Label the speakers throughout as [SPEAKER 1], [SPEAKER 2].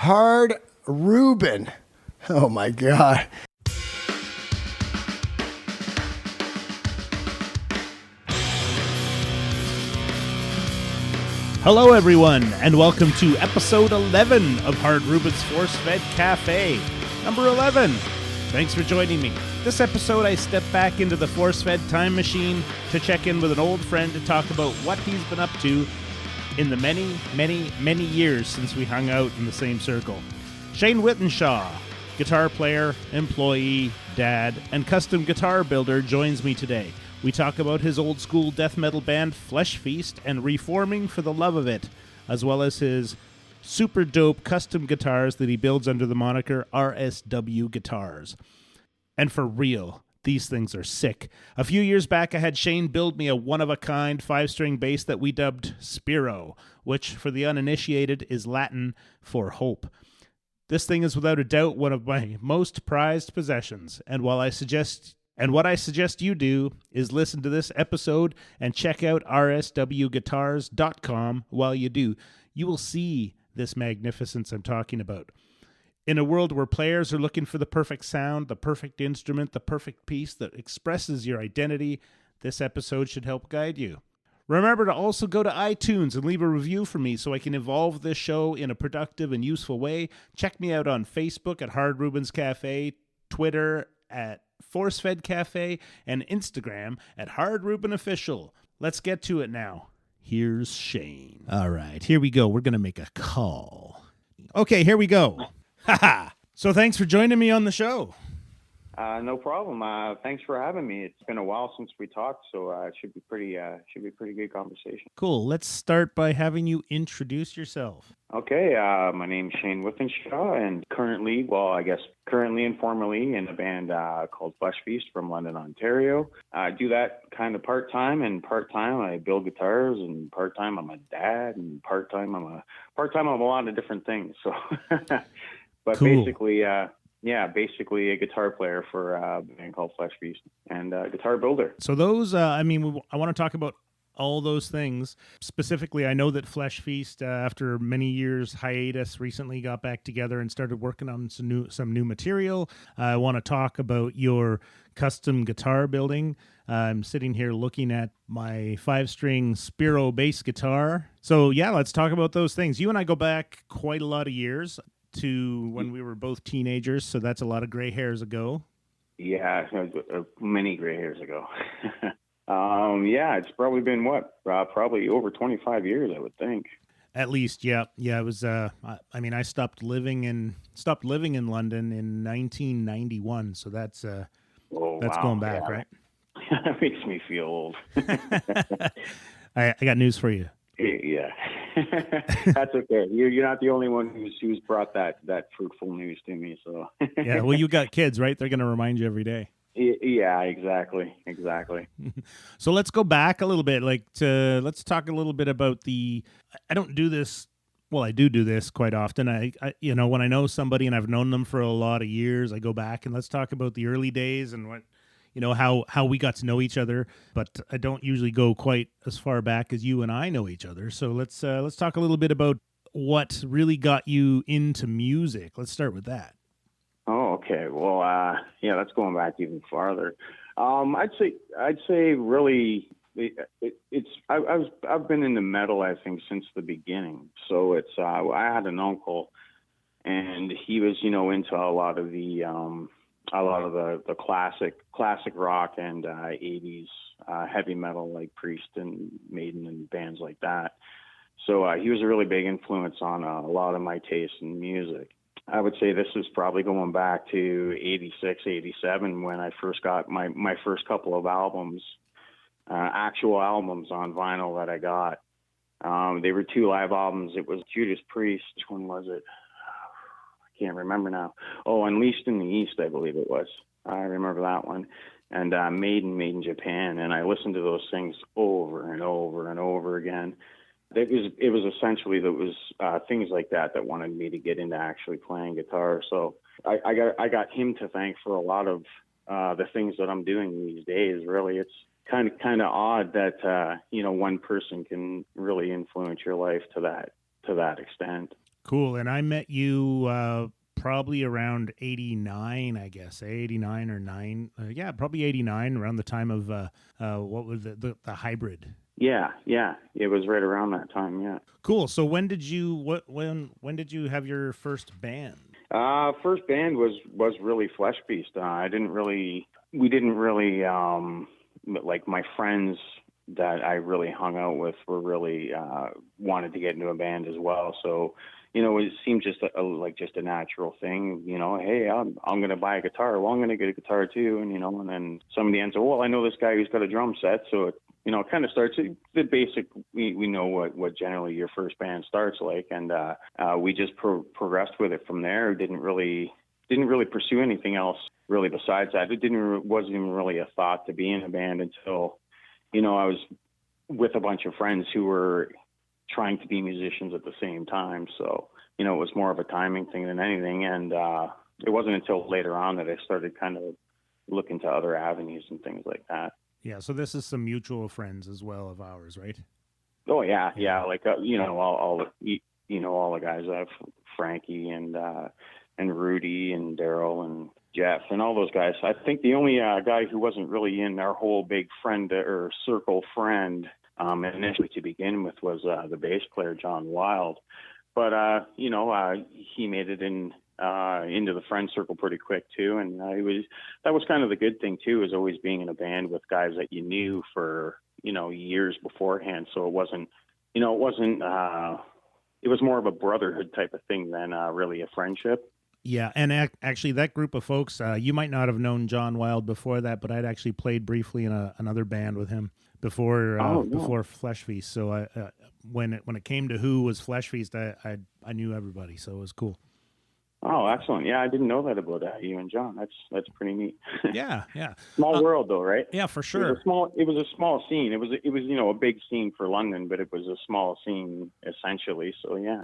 [SPEAKER 1] Hard Reuben. Oh my God.
[SPEAKER 2] Hello everyone, and welcome to episode 11 of Hard Reuben's Force Fed Cafe. Number 11. Thanks for joining me. This episode I step back into the Force Fed time machine to check in with an old friend to talk about what he's been up to in the many years since we hung out in the same circle. Shane Withenshaw, guitar player, employee, dad, and custom guitar builder, joins me today. We talk about his old school death metal band Flesh Feast and reforming for the love of it, as well as his super dope custom guitars that he builds under the moniker RSW Guitars. And for real, these things are sick. A few years back, I had Shane build me a one-of-a-kind 5-string bass that we dubbed Spiro, which, for the uninitiated, is Latin for hope. This thing is without a doubt one of my most prized possessions, and what I suggest you do is listen to this episode and check out rswguitars.com while you do. You will see this magnificence I'm talking about. In a world where players are looking for the perfect sound, the perfect instrument, the perfect piece that expresses your identity, this episode should help guide you. Remember to also go to iTunes and leave a review for me so I can evolve this show in a productive and useful way. Check me out on Facebook at Hard Reuben's Cafe, Twitter at ForceFed Cafe, and Instagram at Hard Reuben Official. Let's get to it now. Here's Shane. All right, here we go. We're going to make a call. Okay, here we go. Haha. So thanks for joining me on the show.
[SPEAKER 3] No problem. Thanks for having me. It's been a while since we talked, so it should be pretty good conversation.
[SPEAKER 2] Cool. Let's start by having you introduce yourself.
[SPEAKER 3] Okay. My name's Shane Withenshaw, and currently and formerly in a band called Flesh Feast from London, Ontario. I do that kind of part-time, and part-time I build guitars, and part-time I'm a dad, and part-time I'm a lot of different things. So, but
[SPEAKER 2] cool.
[SPEAKER 3] Basically a guitar player for a band called Flesh Feast and a guitar builder.
[SPEAKER 2] So those, I want to talk about all those things. Specifically, I know that Flesh Feast, after many years hiatus, recently got back together and started working on some new material. I want to talk about your custom guitar building. I'm sitting here looking at my 5-string Spiro bass guitar. So yeah, let's talk about those things. You and I go back quite a lot of years to when we were both teenagers, so that's a lot of gray hairs ago.
[SPEAKER 3] Yeah, many gray hairs ago. It's probably been probably over 25 years, I would think.
[SPEAKER 2] At least, yeah. It was. I stopped living in London in 1991, so that's going back, yeah. Right?
[SPEAKER 3] That makes me feel old.
[SPEAKER 2] I got news for you.
[SPEAKER 3] Yeah, that's okay. You're not the only one who's brought that fruitful news to me. So
[SPEAKER 2] yeah, well, you got kids, right? They're going to remind you every day.
[SPEAKER 3] Yeah, exactly.
[SPEAKER 2] So let's go back a little bit. Let's talk a little bit about I don't do this. Well, I do this quite often. I when I know somebody and I've known them for a lot of years, I go back and let's talk about the early days and what. How we got to know each other, but I don't usually go quite as far back as you and I know each other. So let's talk a little bit about what really got you into music. Let's start with that.
[SPEAKER 3] Oh, okay. Well, that's going back even farther. I'd say really I've been into metal, I think, since the beginning. So it's I had an uncle, and he was into a lot of the classic rock and 80s heavy metal, like Priest and Maiden and bands like that. So he was a really big influence on a lot of my tastes in music. I would say this is probably going back to 86, 87 when I first got my first couple of albums, actual albums on vinyl that I got. They were 2 live albums. It was Judas Priest. Which one was it? Can't remember now. Oh, Unleashed in the East, I believe it was. I remember that one. And Made in Japan. And I listened to those things over and over and over again. It was essentially things like that wanted me to get into actually playing guitar. So I got him to thank for a lot of the things that I'm doing these days. Really, it's kind of odd that one person can really influence your life to that extent.
[SPEAKER 2] Cool. And I met you probably around 89, I guess, 89 or 9. Yeah, probably 89, around the time of what was the hybrid.
[SPEAKER 3] Yeah, it was right around that time. Yeah.
[SPEAKER 2] Cool. So when did you when did you have your first band?
[SPEAKER 3] First band was really Flesh Beast. We didn't really like my friends that I really hung out with were really wanted to get into a band as well. So, it seemed just just a natural thing. Hey, I'm going to buy a guitar. Well, I'm going to get a guitar too. And then somebody ends up, well, I know this guy who's got a drum set. So it kind of starts the basic. We know what generally your first band starts like, and we just progressed with it from there. Didn't really pursue anything else really besides that. Wasn't even really a thought to be in a band until, I was with a bunch of friends who were trying to be musicians at the same time. So, it was more of a timing thing than anything. And it wasn't until later on that I started kind of looking to other avenues and things like that.
[SPEAKER 2] Yeah. So this is some mutual friends as well of ours, right?
[SPEAKER 3] Oh yeah. Like, all the guys, Frankie and Rudy and Daryl and Jeff and all those guys. I think the only guy who wasn't really in our whole big friend or circle friend initially to begin with was the bass player, John Wild. But, he made it into the friend circle pretty quick too. And that was kind of the good thing too, is always being in a band with guys that you knew for, years beforehand. So it was more of a brotherhood type of thing than really a friendship.
[SPEAKER 2] Yeah, and actually, that group of folks, you might not have known John Wild before that, but I'd actually played briefly in another band with him before Flesh Feast. So when it came to who was Flesh Feast, I knew everybody, so it was cool.
[SPEAKER 3] Oh, excellent! Yeah, I didn't know that about you and John. That's pretty neat.
[SPEAKER 2] Yeah.
[SPEAKER 3] Small world, though, right?
[SPEAKER 2] Yeah, for sure.
[SPEAKER 3] It was a small scene. It was a big scene for London, but it was a small scene essentially. So yeah.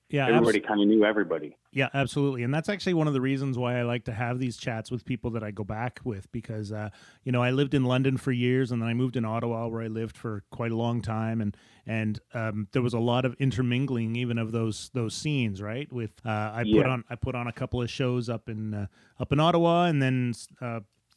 [SPEAKER 3] Everybody kind of knew everybody.
[SPEAKER 2] Yeah, absolutely. And that's actually one of the reasons why I like to have these chats with people that I go back with, because, I lived in London for years, and then I moved in Ottawa, where I lived for quite a long time. And there was a lot of intermingling even of those scenes, right? With I put on a couple of shows up in Ottawa, and then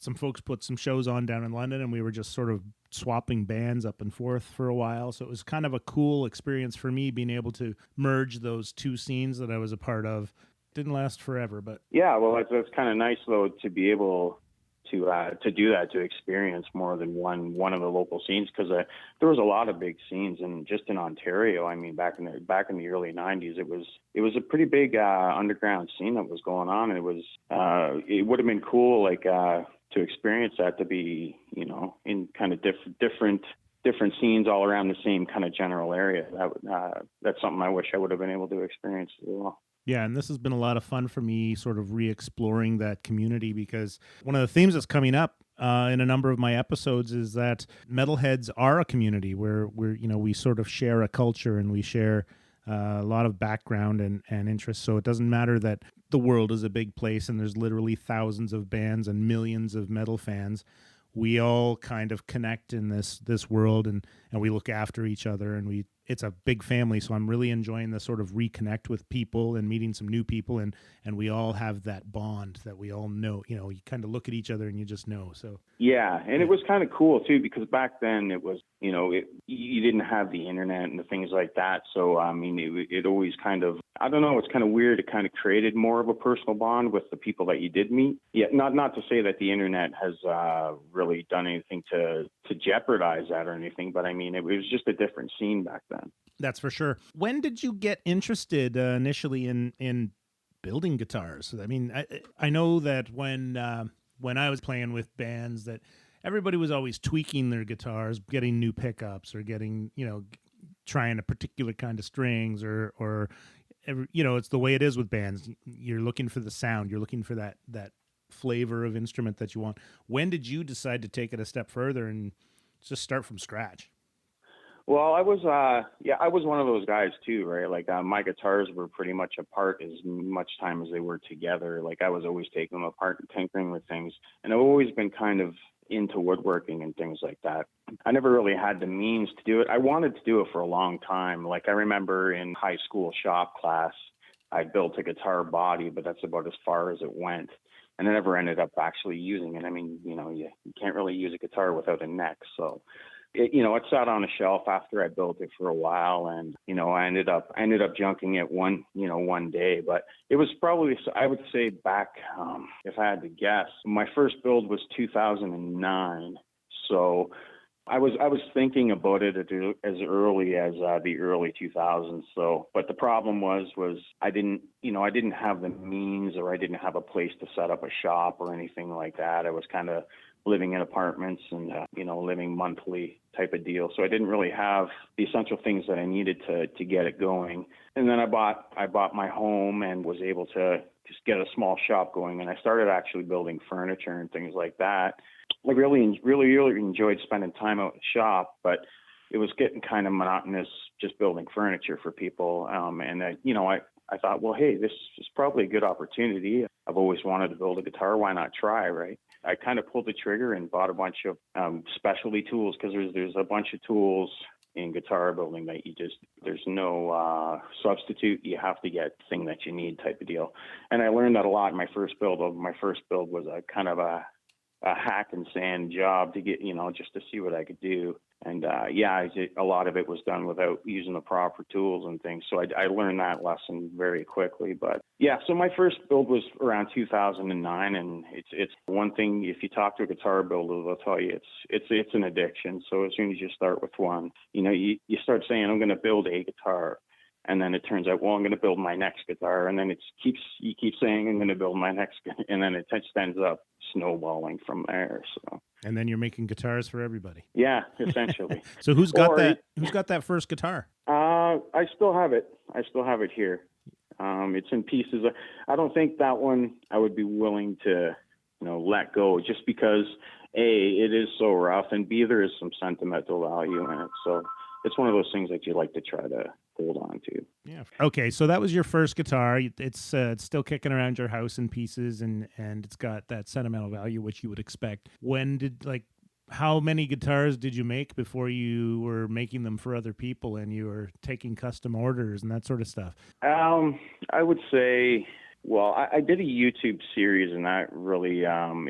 [SPEAKER 2] some folks put some shows on down in London, and we were just sort of swapping bands up and forth for a while. So it was kind of a cool experience for me, being able to merge those two scenes that I was a part of. Didn't last forever, but
[SPEAKER 3] yeah, well, that's kind of nice though, to be able to do that, to experience more than one of the local scenes, because there was a lot of big scenes, and just in Ontario. I mean, back in the early '90s, it was a pretty big underground scene that was going on, and it would have been cool, like, to experience that, to be, in kind of different scenes all around the same kind of general area. That's something I wish I would have been able to experience as well.
[SPEAKER 2] Yeah, and this has been a lot of fun for me, sort of re-exploring that community, because one of the themes that's coming up in a number of my episodes is that metalheads are a community where we sort of share a culture, and we share a lot of background and interests. So it doesn't matter that the world is a big place and there's literally thousands of bands and millions of metal fans. We all kind of connect in this world, and we look after each other, and it's a big family. So I'm really enjoying the sort of reconnect with people and meeting some new people, and we all have that bond that we all know. You kind of look at each other and you just know. So
[SPEAKER 3] yeah, and it was kind of cool too, because back then it was, you didn't have the internet and the things like that. So I mean, it always kind of, I don't know, it's kind of weird. It kind of created more of a personal bond with the people that you did meet. Yeah, not to say that the internet has really done anything to jeopardize that or anything, but I mean, it was just a different scene back then.
[SPEAKER 2] That's for sure. When did you get interested initially in building guitars? I mean, I know that when I was playing with bands, that everybody was always tweaking their guitars, getting new pickups, or getting, trying a particular kind of strings, or it's the way it is with bands. You're looking for the sound. You're looking for that flavor of instrument that you want. When did you decide to take it a step further and just start from scratch?
[SPEAKER 3] Well, I was one of those guys too, right? Like, my guitars were pretty much apart as much time as they were together. Like, I was always taking them apart and tinkering with things, and I've always been kind of into woodworking and things like that. I never really had the means to do it. I wanted to do it for a long time. Like I remember in high school shop class, I built a guitar body, but that's about as far as it went. And I never ended up actually using it. I mean, you can't really use a guitar without a neck. So, it sat on a shelf after I built it for a while, and I ended up junking it one day. But it was probably, I would say, back, if I had to guess, my first build was 2009. So I was thinking about it as early as the early 2000s. So, but the problem was I didn't have the means, or I didn't have a place to set up a shop or anything like that. I was kind of living in apartments and living monthly type of deal. So I didn't really have the essential things that I needed to get it going. And then I bought my home and was able to just get a small shop going. And I started actually building furniture and things like that. I really enjoyed spending time out in the shop, but it was getting kind of monotonous just building furniture for people. I thought, well, hey, this is probably a good opportunity. I've always wanted to build a guitar. Why not try, right? I kind of pulled the trigger and bought a bunch of specialty tools, because there's a bunch of tools in guitar building that there's no substitute. You have to get the thing that you need type of deal. And I learned that a lot in my first build. My first build was a kind of a hack and sand job to get, just to see what I could do. And a lot of it was done without using the proper tools and things. So I learned that lesson very quickly. But yeah, so my first build was around 2009, and it's one thing. If you talk to a guitar builder, they'll tell you it's an addiction. So as soon as you start with one, you start saying, I'm going to build a guitar. And then it turns out, well, I'm going to build my next guitar. And then you keep saying, I'm going to build my next, and then it just ends up snowballing from there. So.
[SPEAKER 2] And then you're making guitars for everybody.
[SPEAKER 3] Yeah, essentially.
[SPEAKER 2] So who's got that first guitar?
[SPEAKER 3] I still have it. I still have it here. It's in pieces. I don't think that one I would be willing to, let go, just because A, it is so rough, and B, there is some sentimental value in it. So it's one of those things that you like to try to hold on to.
[SPEAKER 2] Yeah. Okay, so that was your first guitar. It's still kicking around your house in pieces, and it's got that sentimental value, which you would expect. How many guitars did you make before you were making them for other people and you were taking custom orders and that sort of stuff?
[SPEAKER 3] I would say, well, I did a YouTube series, and that really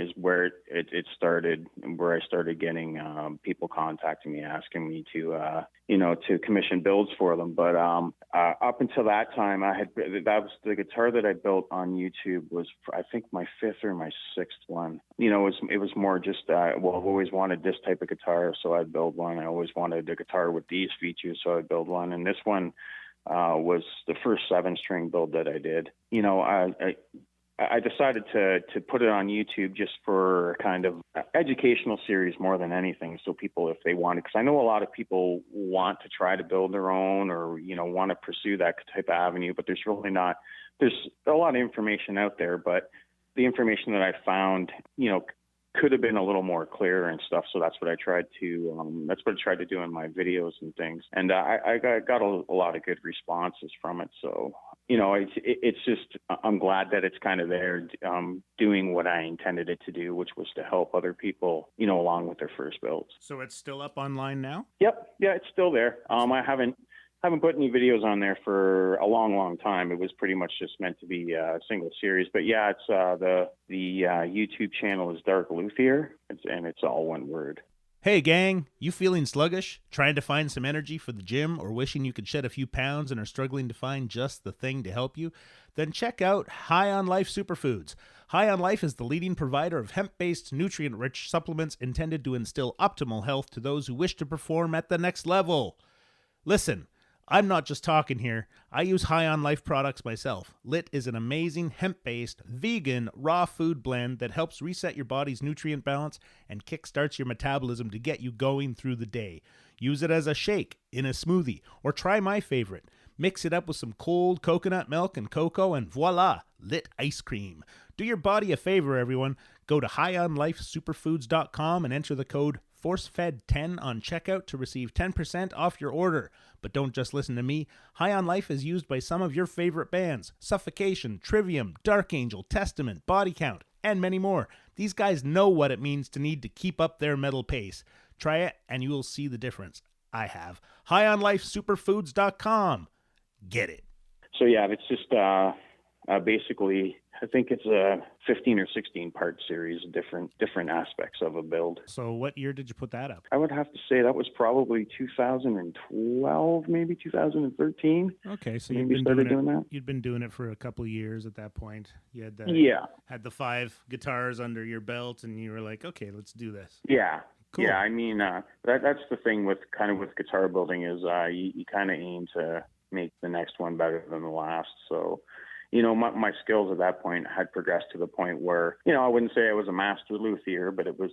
[SPEAKER 3] is where it started, where I started getting people contacting me, asking me to commission builds for them. But up until that time, that was the guitar that I built on YouTube was, I think, my fifth or my sixth one. It was more just, I've always wanted this type of guitar, so I'd build one. I always wanted a guitar with these features, so I'd build one. And this one was the first 7-string build that I did. I decided to put it on YouTube just for kind of educational series more than anything. So people, if they want it, because I know a lot of people want to try to build their own, or, want to pursue that type of avenue, but there's a lot of information out there, but the information that I found, could have been a little more clear and stuff. So that's what I tried to do in my videos and things. And I got a lot of good responses from it. So, it's just, I'm glad that it's kind of there, doing what I intended it to do, which was to help other people, along with their first builds.
[SPEAKER 2] So it's still up online now?
[SPEAKER 3] Yep. Yeah, it's still there. I haven't put any videos on there for a long, long time. It was pretty much just meant to be a single series. But yeah, it's the YouTube channel is Dark Luthier, and it's all one word.
[SPEAKER 2] Hey gang, you feeling sluggish? Trying to find some energy for the gym, or wishing you could shed a few pounds and are struggling to find just the thing to help you? Then check out High on Life Superfoods. High on Life is the leading provider of hemp-based, nutrient-rich supplements intended to instill optimal health to those who wish to perform at the next level. Listen, I'm not just talking here. I use High on Life products myself. LIT is an amazing hemp-based, vegan, raw food blend that helps reset your body's nutrient balance and kickstarts your metabolism to get you going through the day. Use it as a shake, in a smoothie, or try my favorite. Mix it up with some cold coconut milk and cocoa, and voila, LIT ice cream. Do your body a favor, everyone. Go to highonlifesuperfoods.com and enter the code ForceFed10 on checkout to receive 10% off your order. But don't just listen to me. High on Life is used by some of your favorite bands: Suffocation, Trivium, Dark Angel, Testament, Body Count, and many more. These guys know what it means to need to keep up their metal pace. Try it and you will see the difference. I have. HighOnLifeSuperfoods.com. Get it.
[SPEAKER 3] So yeah, it's just basically, I think it's a 15 or 16 part series, different aspects of a build.
[SPEAKER 2] So what year did you put that up?
[SPEAKER 3] I would have to say that was probably 2012, maybe 2013.
[SPEAKER 2] Okay, so
[SPEAKER 3] maybe
[SPEAKER 2] you'd
[SPEAKER 3] started doing that.
[SPEAKER 2] You'd been doing it for a couple of years at that point. You had had the 5 guitars under your belt, and you were like, okay, let's do this.
[SPEAKER 3] Yeah.
[SPEAKER 2] Cool.
[SPEAKER 3] Yeah, I mean, that's the thing with guitar building is you kind of aim to make the next one better than the last. So, my skills at that point had progressed to the point where, I wouldn't say I was a master luthier, but it was,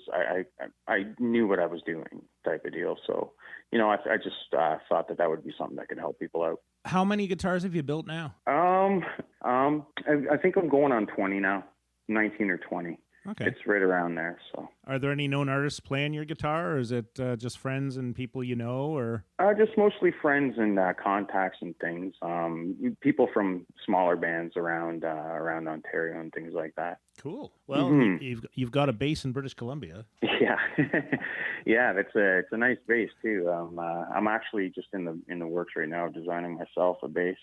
[SPEAKER 3] I knew what I was doing type of deal. So, I just thought that would be something that could help people out.
[SPEAKER 2] How many guitars have you built now?
[SPEAKER 3] I think I'm going on 20 now, 19 or 20.
[SPEAKER 2] Okay.
[SPEAKER 3] It's right around there. So,
[SPEAKER 2] are there any known artists playing your guitar, or is it just friends and people you know, or?
[SPEAKER 3] Just mostly friends and contacts and things. People from smaller bands around Ontario and things like that.
[SPEAKER 2] Cool. Well, you've got a bass in British Columbia.
[SPEAKER 3] Yeah, yeah. It's a nice bass too. I'm actually just in the works right now of designing myself a bass.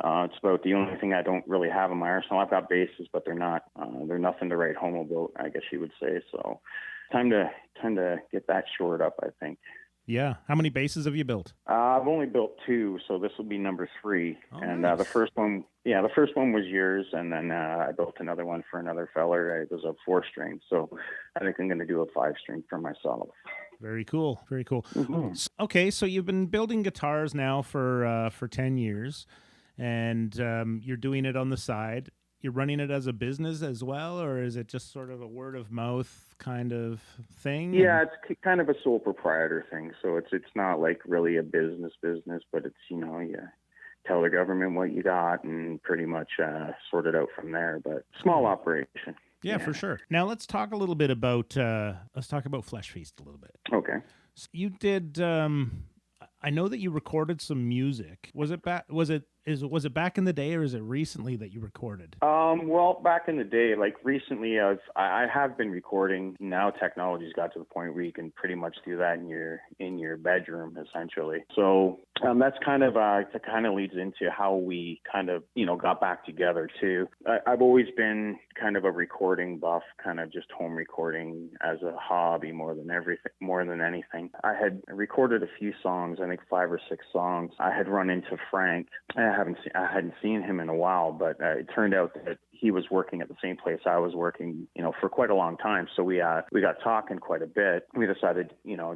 [SPEAKER 3] It's about the only thing I don't really have in my arsenal. I've got basses, but they're nothing to write home about, I guess you would say. So time to get that shored up, I think.
[SPEAKER 2] Yeah. How many basses have you built?
[SPEAKER 3] I've only built 2, so this will be number 3.
[SPEAKER 2] Oh,
[SPEAKER 3] and
[SPEAKER 2] nice.
[SPEAKER 3] the first one was yours, and then I built another one for another feller. It was a 4-string, so I think I'm going to do a 5-string for myself.
[SPEAKER 2] Very cool. Very cool.
[SPEAKER 3] Mm-hmm.
[SPEAKER 2] Okay, so you've been building guitars now for 10 years. And you're doing it on the side. You're running it as a business as well, or is it just sort of a word of mouth kind of thing?
[SPEAKER 3] Yeah, it's kind of a sole proprietor thing. So it's not like really a business, but it's, you tell the government what you got and pretty much sort it out from there. But small operation.
[SPEAKER 2] Yeah, for sure. Now let's talk a little bit about Flesh Feast a little bit.
[SPEAKER 3] Okay.
[SPEAKER 2] So you did. I know that you recorded some music. Was it back in the day, or is it recently that you recorded?
[SPEAKER 3] Well, back in the day, like recently, I have been recording. Now technology's got to the point where you can pretty much do that in your bedroom, essentially. So that's kind of leads into how we kind of got back together too. I've always been kind of a recording buff, kind of just home recording as a hobby more than anything. I had recorded a few songs, I think 5 or 6 songs. I had run into Frank. I hadn't seen him in a while, but it turned out that he was working at the same place I was working, for quite a long time. So we got talking quite a bit. We decided,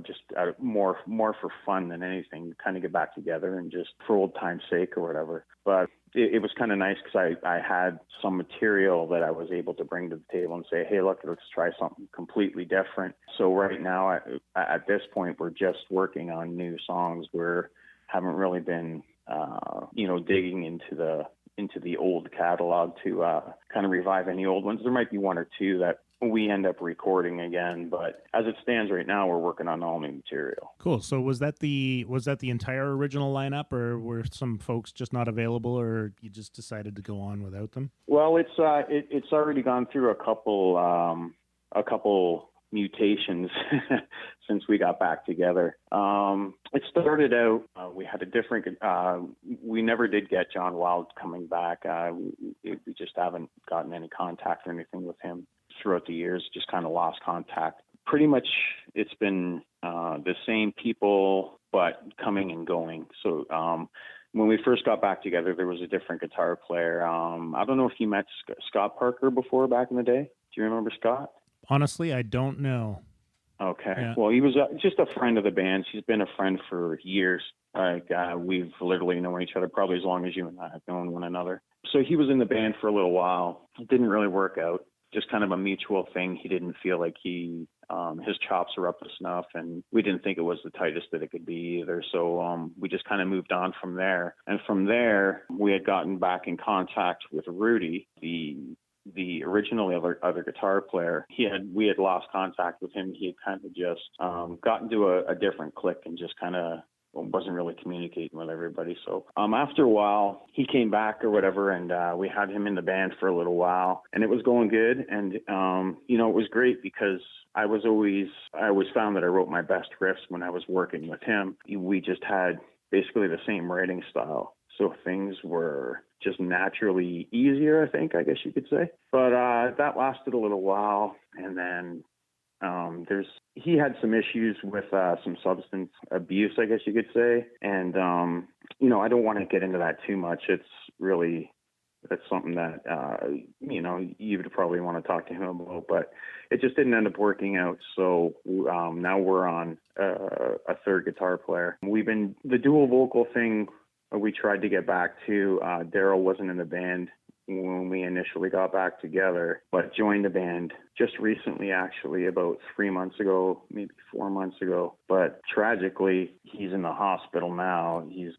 [SPEAKER 3] just more for fun than anything, kind of get back together and just for old time's sake or whatever. But it was kind of nice because I had some material that I was able to bring to the table and say, hey, look, let's try something completely different. So right now, at this point, we're just working on new songs. We haven't really been digging into the old catalog to kind of revive any old ones. There might be 1 or 2 that we end up recording again, but as it stands right now, we're working on all new material.
[SPEAKER 2] Cool. So was that the entire original lineup, or were some folks just not available, or you just decided to go on without them?
[SPEAKER 3] Well, it's already gone through a couple mutations since we got back together. It started out, we had a different, we never did get John Wild coming back. We just haven't gotten any contact or anything with him throughout the years, just kind of lost contact. Pretty much it's been the same people, but coming and going. So when we first got back together, there was a different guitar player. I don't know if you met Scott Parker before back in the day. Do you remember Scott?
[SPEAKER 2] Honestly, I don't know.
[SPEAKER 3] Okay.
[SPEAKER 2] Yeah.
[SPEAKER 3] Well, he was just a friend of the band. He's been a friend for years. We've literally known each other probably as long as you and I have known one another. So he was in the band for a little while. It didn't really work out. Just kind of a mutual thing. He didn't feel like his chops were up to snuff, and we didn't think it was the tightest that it could be either. So we just kind of moved on from there. And from there, we had gotten back in contact with Rudy, the original other guitar player. We had lost contact with him. He had kind of just gotten to a different clique and just kind of wasn't really communicating with everybody. So after a while, he came back or whatever, and we had him in the band for a little while, and it was going good. And it was great because I always found that I wrote my best riffs when I was working with him. We just had basically the same writing style, so things were just naturally easier, I guess you could say. But that lasted a little while, and then he had some issues with some substance abuse, I guess you could say. And I don't want to get into that too much. That's something that you would probably want to talk to him about, but it just didn't end up working out. So now we're on a third guitar player. The dual vocal thing we tried to get back to. Daryl wasn't in the band when we initially got back together, but joined the band just recently, actually, about 3 months ago, maybe 4 months ago. But tragically, he's in the hospital now. He's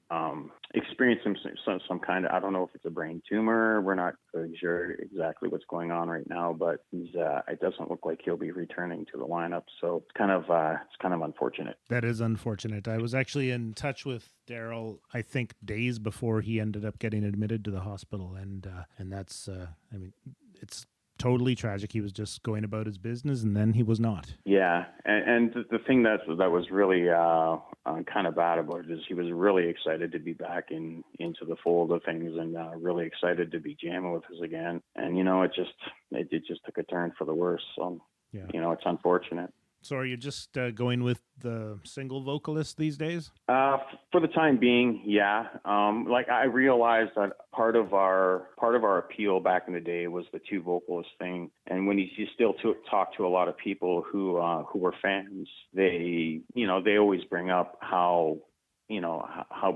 [SPEAKER 3] experiencing some kind of, I don't know if it's a brain tumor. We're not really sure exactly what's going on right now, but it doesn't look like he'll be returning to the lineup. So it's kind of unfortunate. That is unfortunate.
[SPEAKER 2] I was actually in touch with Daryl, I think, days before he ended up getting admitted to the hospital, and that's, it's totally tragic. He was just going about his business, and then he was not.
[SPEAKER 3] Yeah, and the thing that was really kind of bad about it is he was really excited to be back into the fold of things, and really excited to be jamming with us again. And it just took a turn for the worse. So yeah, it's unfortunate.
[SPEAKER 2] So are you just going with the single vocalist these days?
[SPEAKER 3] For the time being, yeah. I realized that part of our appeal back in the day was the two vocalist thing, and when you still talk to a lot of people who were fans, they always bring up how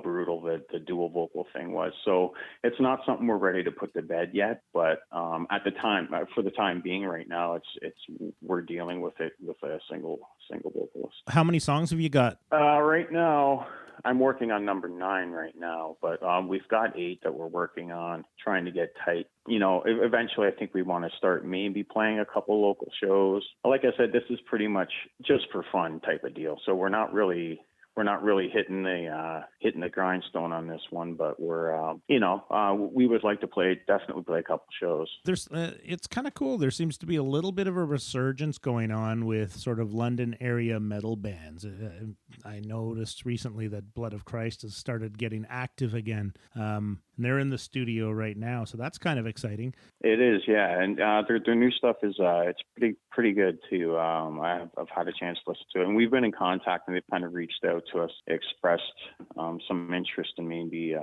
[SPEAKER 3] brutal the dual vocal thing was. So it's not something we're ready to put to bed yet, but for the time being right now, we're dealing with it with a single vocalist.
[SPEAKER 2] How many songs have you got?
[SPEAKER 3] Right now, I'm working on number 9 right now, but we've got 8 that we're working on, trying to get tight. Eventually I think we want to start maybe playing a couple local shows. Like I said, this is pretty much just for fun type of deal. So we're not really hitting the grindstone on this one, but we would like to definitely play a couple shows.
[SPEAKER 2] It's kind of cool. There seems to be a little bit of a resurgence going on with sort of London area metal bands. I noticed recently that Blood of Christ has started getting active again. And they're in the studio right now, so that's kind of exciting.
[SPEAKER 3] It is, yeah, and their new stuff is it's pretty good too. I've had a chance to listen to it, and we've been in contact, and they've kind of reached out to us, expressed some interest in maybe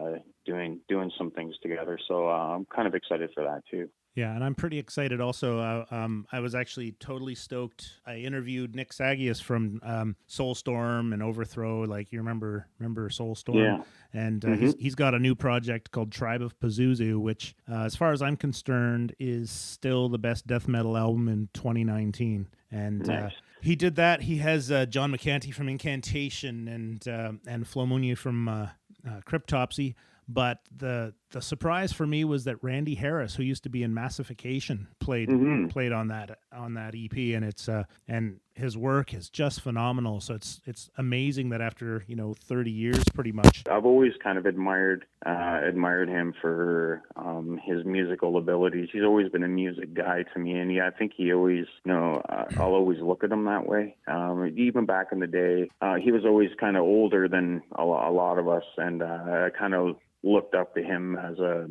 [SPEAKER 3] doing some things together. So I'm kind of excited for that too.
[SPEAKER 2] Yeah, and I'm pretty excited also. I was actually totally stoked. I interviewed Nick Sagias from Soulstorm and Overthrow. Like, you remember Soulstorm?
[SPEAKER 3] Yeah.
[SPEAKER 2] And he's got a new project called Tribe of Pazuzu, which, as far as I'm concerned, is still the best death metal album in 2019. And nice. He did that. He has John McCanty from Incantation and Flo Muñoz from Cryptopsy. But the surprise for me was that Randy Harris, who used to be in Massification, played on that EP, and it's and his work is just phenomenal. So it's amazing that after 30 years, pretty much.
[SPEAKER 3] I've always kind of admired him for his musical abilities. He's always been a music guy to me, and I think he always I'll always look at him that way. Even back in the day, he was always kind of older than a lot of us, and I kind of looked up to him as a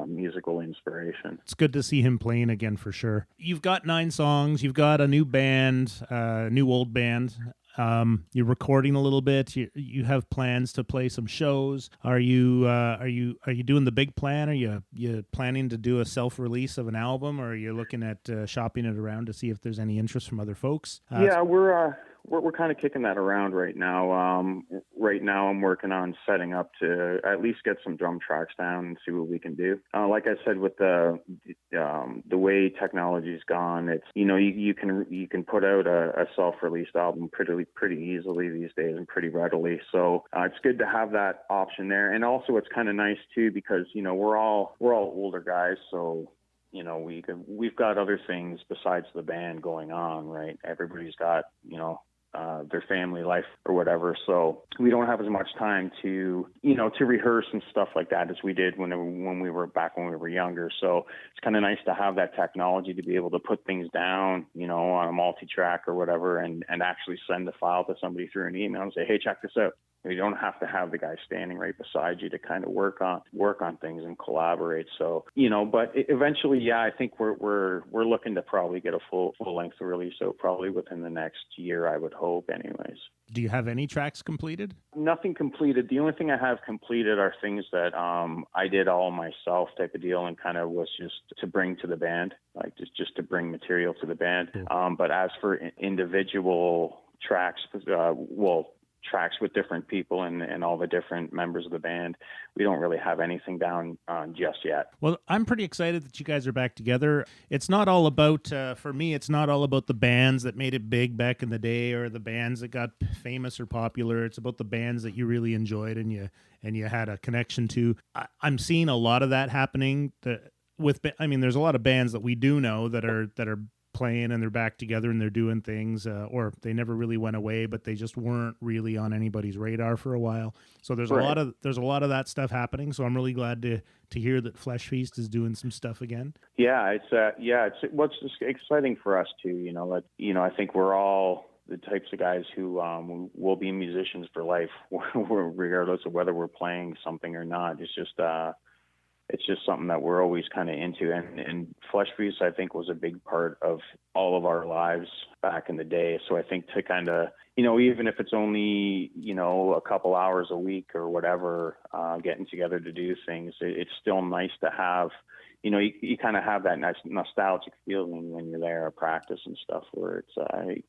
[SPEAKER 3] musical inspiration.
[SPEAKER 2] It's good to see him playing again for sure. You've got 9 songs. You've got a new band, new old band. You're recording a little bit. You have plans to play some shows. Are you doing the big plan? Are you planning to do a self-release of an album, or are you looking at shopping it around to see if there's any interest from other folks?
[SPEAKER 3] Yeah, we're kind of kicking that around right now. Right now I'm working on setting up to at least get some drum tracks down and see what we can do. Like I said, with the way technology's gone, it's you can put out a self-released album pretty easily these days and pretty readily. So it's good to have that option there. And also it's kind of nice too, because we're all older guys, so we've got other things besides the band going on, right? Everybody's got their family life or whatever. So we don't have as much time to, to rehearse and stuff like that as we did when we were younger. So it's kind of nice to have that technology to be able to put things down, on a multi-track or whatever, and actually send the file to somebody through an email and say, hey, check this out. You don't have to have the guy standing right beside you to kind of work on things and collaborate. So, but eventually, yeah, I think we're looking to probably get a full length release. So probably within the next year, I would hope anyways.
[SPEAKER 2] Do you have any tracks completed?
[SPEAKER 3] Nothing completed. The only thing I have completed are things that I did all myself type of deal, and kind of was just to bring to the band, like just to bring material to the band.
[SPEAKER 2] Cool.
[SPEAKER 3] But as for individual tracks, tracks with different people and all the different members of the band, we don't really have anything down just yet.
[SPEAKER 2] Well, I'm pretty excited that you guys are back together. It's not all about, for me, it's not all about the bands that made it big back in the day or the bands that got famous or popular. It's about the bands that you really enjoyed and you had a connection to. I'm seeing a lot of that happening. There's a lot of bands that we do know that are playing and they're back together and they're doing things, or they never really went away, but they just weren't really on anybody's radar for a while. So there's
[SPEAKER 3] Right.
[SPEAKER 2] a lot of that stuff happening. So I'm really glad to hear that Flesh Feast is doing some stuff again.
[SPEAKER 3] Yeah, it's what's just exciting for us too. I think we're all the types of guys who will be musicians for life, regardless of whether we're playing something or not. It's just something that we're always kind of into. And Flesh Feast, I think, was a big part of all of our lives back in the day. So I think to kind of, even if it's only, a couple hours a week or whatever, getting together to do things, it's still nice to have, you kind of have that nice nostalgic feeling when you're there at practice and stuff, where it's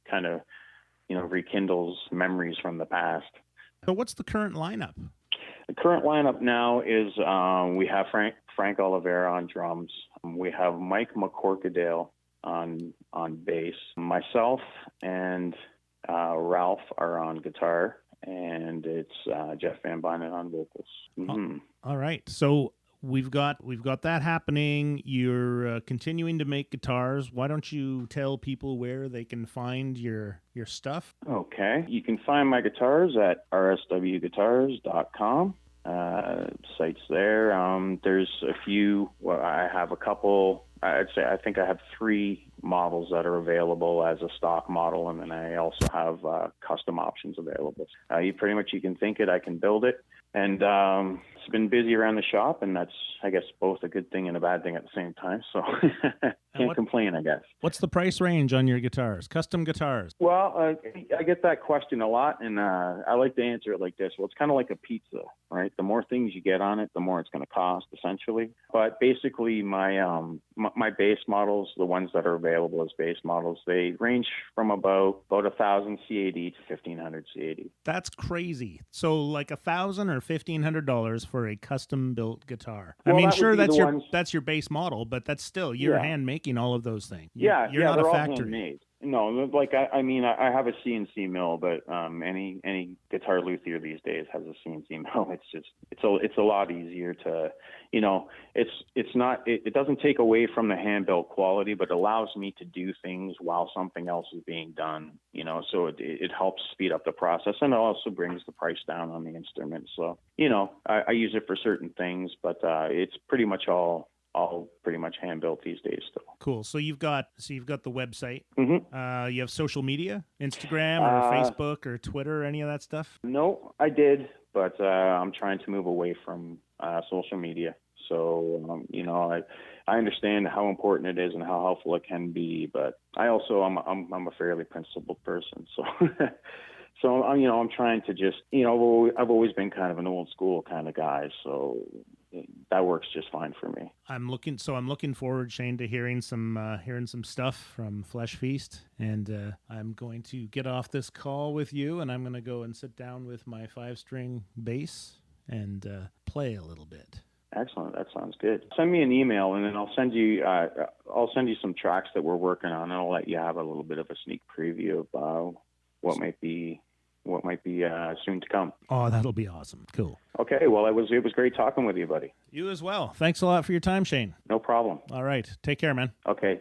[SPEAKER 3] kind of, rekindles memories from the past.
[SPEAKER 2] So what's the current lineup?
[SPEAKER 3] The current lineup now is we have Frank Oliveira on drums. We have Mike McCorkadale on bass. Myself and Ralph are on guitar, and it's Jeff Van Bynen on vocals. Mm-hmm.
[SPEAKER 2] All right. So we've got that happening. You're continuing to make guitars. Why don't you tell people where they can find your stuff?
[SPEAKER 3] Okay. You can find my guitars at rswguitars.com. Sites there. There's a few. Well, I have a couple. I think I have 3 models that are available as a stock model, and then I also have custom options available. You can think it, I can build it. And it's been busy around the shop, and that's, I guess, both a good thing and a bad thing at the same time. So can't complain, I guess.
[SPEAKER 2] What's the price range on your guitars, custom guitars?
[SPEAKER 3] Well, I get that question a lot, and I like to answer it like this. Well, it's kind of like a pizza, right? The more things you get on it, the more it's going to cost, essentially. But basically, my base models, the ones that are available as base models, they range from about 1,000 CAD to 1,500 CAD.
[SPEAKER 2] That's crazy. So like $1,000 or $1,500 for a custom built guitar.
[SPEAKER 3] Well,
[SPEAKER 2] I mean,
[SPEAKER 3] that
[SPEAKER 2] sure,
[SPEAKER 3] would be
[SPEAKER 2] that's your base model, but that's still you're hand making all of those things. You're not
[SPEAKER 3] they're
[SPEAKER 2] a
[SPEAKER 3] all
[SPEAKER 2] factory.
[SPEAKER 3] handmade. No, like I have a CNC mill, but any guitar luthier these days has a CNC mill. It's a lot easier to, it doesn't take away from the hand built quality, but allows me to do things while something else is being done. So it helps speed up the process, and it also brings the price down on the instrument. So I use it for certain things, but it's pretty much all pretty much hand built these days still.
[SPEAKER 2] Cool. So you've got the website.
[SPEAKER 3] Mm-hmm.
[SPEAKER 2] You have social media, Instagram or Facebook or Twitter, any of that stuff?
[SPEAKER 3] No, I did, but I'm trying to move away from social media. So I understand how important it is and how helpful it can be, but I'm a fairly principled person. So so I'm trying to just I've always been kind of an old school kind of guy. So that works just fine for me.
[SPEAKER 2] I'm looking forward, Shane, to hearing some stuff from Flesh Feast, and I'm going to get off this call with you, and I'm going to go and sit down with my 5-string bass and play a little bit.
[SPEAKER 3] Excellent. That sounds good. Send me an email, and then I'll send you some tracks that we're working on, and I'll let you have a little bit of a sneak preview of what might be soon to come.
[SPEAKER 2] Oh, that'll be awesome. Cool.
[SPEAKER 3] Okay. Well, it was great talking with you, buddy.
[SPEAKER 2] You as well. Thanks a lot for your time, Shane.
[SPEAKER 3] No problem.
[SPEAKER 2] All right. Take care, man.
[SPEAKER 3] Okay.